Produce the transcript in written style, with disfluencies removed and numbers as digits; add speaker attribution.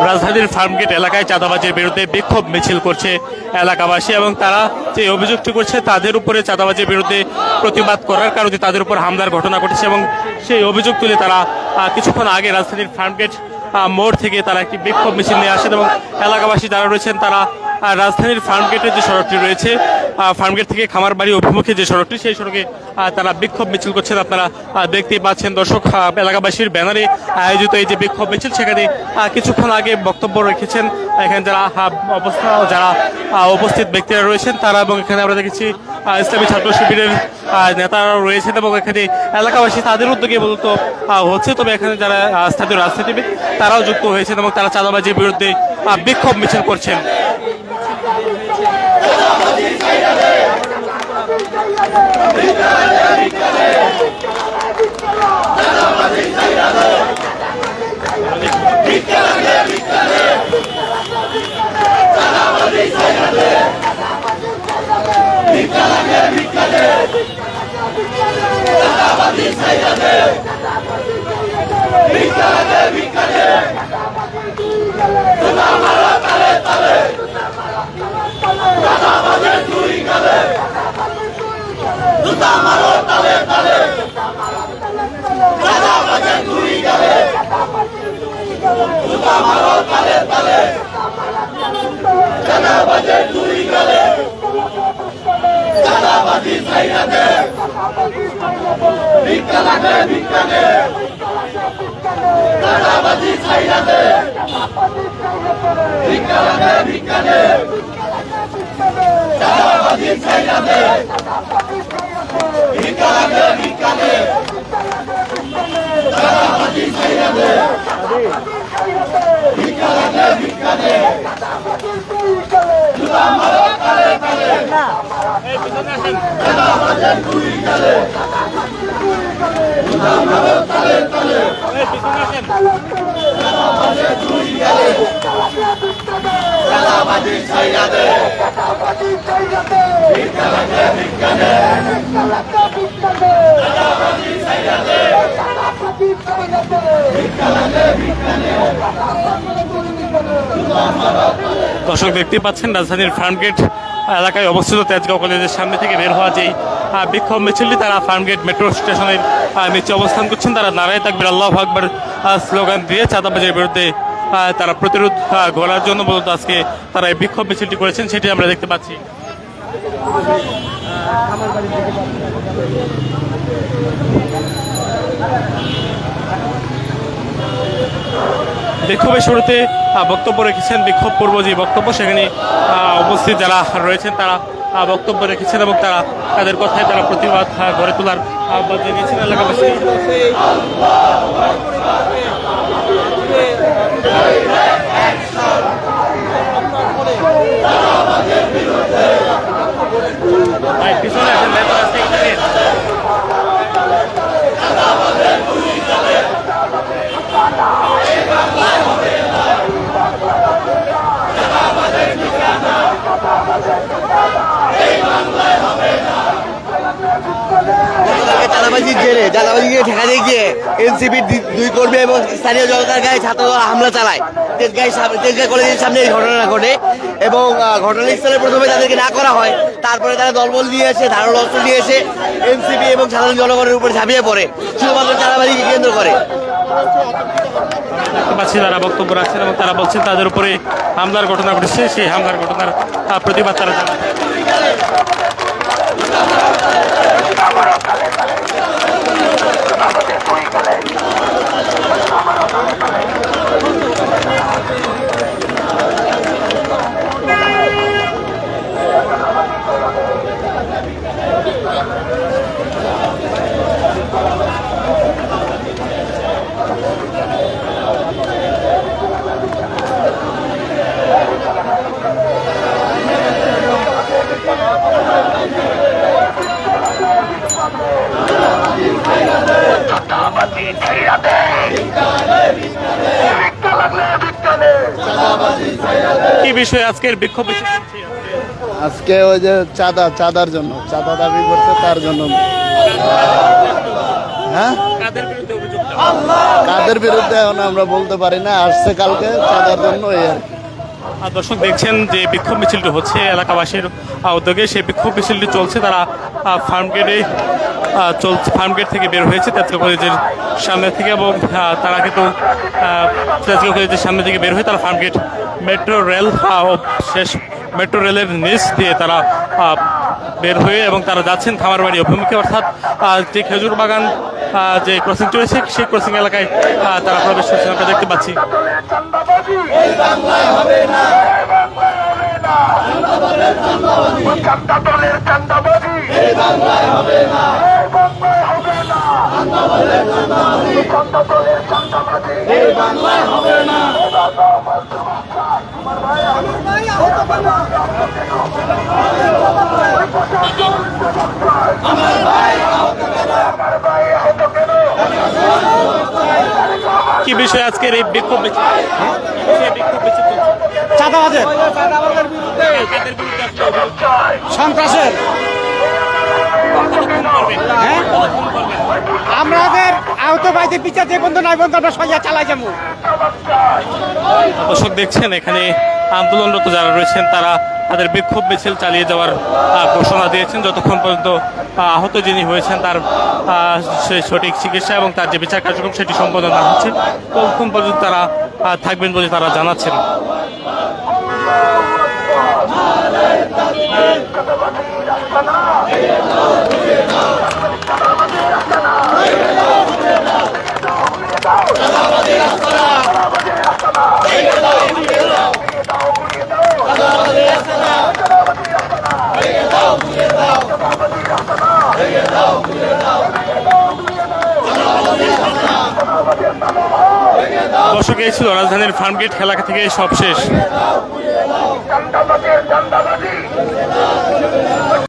Speaker 1: রাজধানীর ফার্মগেট এলাকায় চাঁদাবাজির বিরুদ্ধে বিক্ষোভ মিছিল করছে এলাকাবাসী এবং তারা যে অভিযোগটি করছে তাদের উপরে চাঁদাবাজির বিরুদ্ধে প্রতিবাদ করার কারণে তাদের উপর হামলার ঘটনা ঘটেছে এবং সেই অভিযোগ তুলে তারা কিছুক্ষণ আগে রাজধানীর ফার্মগেট মোড় থেকে তারা একটি বিক্ষোভ মিছিল নিয়ে আসেন এবং এলাকাবাসী যারা রয়েছেন তারা রাজধানীর ফার্মগেটের যে সড়কটি রয়েছে ফার্মগেট থেকে খামারবাড়ি অভিমুখে যে সড়কটি সেই সড়কে তারা বিক্ষোভ মিছিল করছেন। আপনারা দেখতেই পাচ্ছেন দর্শক, এলাকাবাসীর ব্যানারে আয়োজিত এই যে বিক্ষোভ মিছিল সেখানে কিছুক্ষণ আগে বক্তব্য রেখেছেন এখানে যারা উপস্থিত ব্যক্তিরা রয়েছেন তারা, এবং এখানে আমরা দেখেছি ইসলামী ছাত্র শিবিরের নেতারাও রয়েছেন এবং এখানে এলাকাবাসী তাদের উদ্যোগে মূলত হচ্ছে। তবে এখানে যারা স্থানীয় রাজনীতিবিদ তারাও যুক্ত হয়েছেন এবং তারা চাঁদাবাজির বিরুদ্ধে বিক্ষোভ মিছিল করছেন। দর্শক দেখতে পাচ্ছেন রাজধানীর ফার্মগেট এলাকায় অবস্থিত তেজগাঁও কলেজের সামনে থেকে বের হওয়া যেই বিক্ষোভ মিছিলটি তারা ফার্মগেট মেট্রো স্টেশনের নিচে অবস্থান করছেন। তারা নারায়ে তাকবীর আল্লাহু আকবার স্লোগান দিয়ে চাঁদাবাজির বিরুদ্ধে তারা প্রতিরোধ গড়ার জন্য মূলত আজকে তারা এই বিক্ষোভ মিছিলটি করেছেন, সেটি আমরা দেখতে পাচ্ছি। বিক্ষোভের শুরুতে বক্তব্য রেখেছেন, বিক্ষোভ পূর্ব যে বক্তব্য সেখানে উপস্থিত যারা রয়েছেন তারা বক্তব্য রেখেছেন এবং তারা তাদের কথায় তারা প্রতিবাদ গড়ে তোলার আহ্বান জানিয়েছেন এলাকাবাসী।
Speaker 2: চাঁদাবাজিকে ঠেকাতে গিয়ে এনসিপির দুই কর্মী এবং স্থানীয় জনতার গায়ে ছাত্রদল হামলা চালায়। তেজগাঁও কলেজের সামনে এই ঘটনা ঘটে এবং ঘটনাস্থলে প্রথমে তাদেরকে না করা হয়, তারপরে তারা দলবল নিয়ে এসে ধারালো অস্ত্র নিয়ে এসে এনসিপি এবং সাধারণ জনগণের উপর ঝাঁপিয়ে পড়ে শুধুমাত্র চাঁদাবাজিকে কেন্দ্র করে।
Speaker 1: তারা বক্তব্য রাখছেন এবং তারা বলছেন তাদের উপরে হামলার ঘটনা ঘটেছে, সেই হামলার ঘটনার প্রতিবাদ তারা জানাচ্ছেন। কি বিষয়ে আজকের বিক্ষোভ?
Speaker 3: আজকে ওই যে চাঁদার জন্য চাঁদা দাবি করছে তার জন্য। হ্যাঁ,
Speaker 1: কাদের বিরুদ্ধে অভিযোগটা?
Speaker 3: কাদের বিরুদ্ধে এখন আমরা বলতে পারি না, আসছে কালকে চাঁদার জন্য এই আর কি।
Speaker 1: আর দর্শক দেখছেন যে বিক্ষোভ মিছিলটি হচ্ছে এলাকাবাসীর উদ্যোগে, সেই বিক্ষোভ মিছিলটি চলছে। তারা ফার্মগেটে ফার্মগেট থেকে বের হয়েছে তেজগাঁও কলেজের সামনে থেকে, এবং তারা কিন্তু তেজগাঁও কলেজের সামনে থেকে বের হয়ে তারা ফার্মগেট মেট্রো রেল শেষ মেট্রো রেলের নিচ দিয়ে তারা বের হয়ে এবং তারা যাচ্ছেন খামারবাড়ি অভিমুখে, অর্থাৎ যে খেজুর বাগান যে ক্রসিংটি রয়েছে সেই ক্রসিং এলাকায় তারা প্রবেশ করছেন, আমরা দেখতে পাচ্ছি। কি বিষয় আজকের এই বিক্ষোভ মিছিল?
Speaker 4: চাঁদাবাজের সন্ত্রাসের হ্যাঁ আমাদের আহত ভাইদের বিচার যে বন্ধু নাই বন্ধু আমরা সইয়া চালাই যাবো।
Speaker 1: দর্শক দেখছেন এখানে আন্দোলনরত যারা রয়েছেন তারা তাদের বিক্ষোভ মিছিল চালিয়ে যাওয়ার ঘোষণা দিয়েছেন যতক্ষণ পর্যন্ত আহত যিনি হয়েছেন তার সে সঠিক চিকিৎসা এবং তার যে বিচার কার্যক্রম সেটি সম্পন্ন না হচ্ছে ততক্ষণ পর্যন্ত তারা থাকবেন বলে তারা জানাচ্ছেন। দর্শক এই ছিল রাজধানীর ফার্মগেট এলাকা থেকে সব শেষ।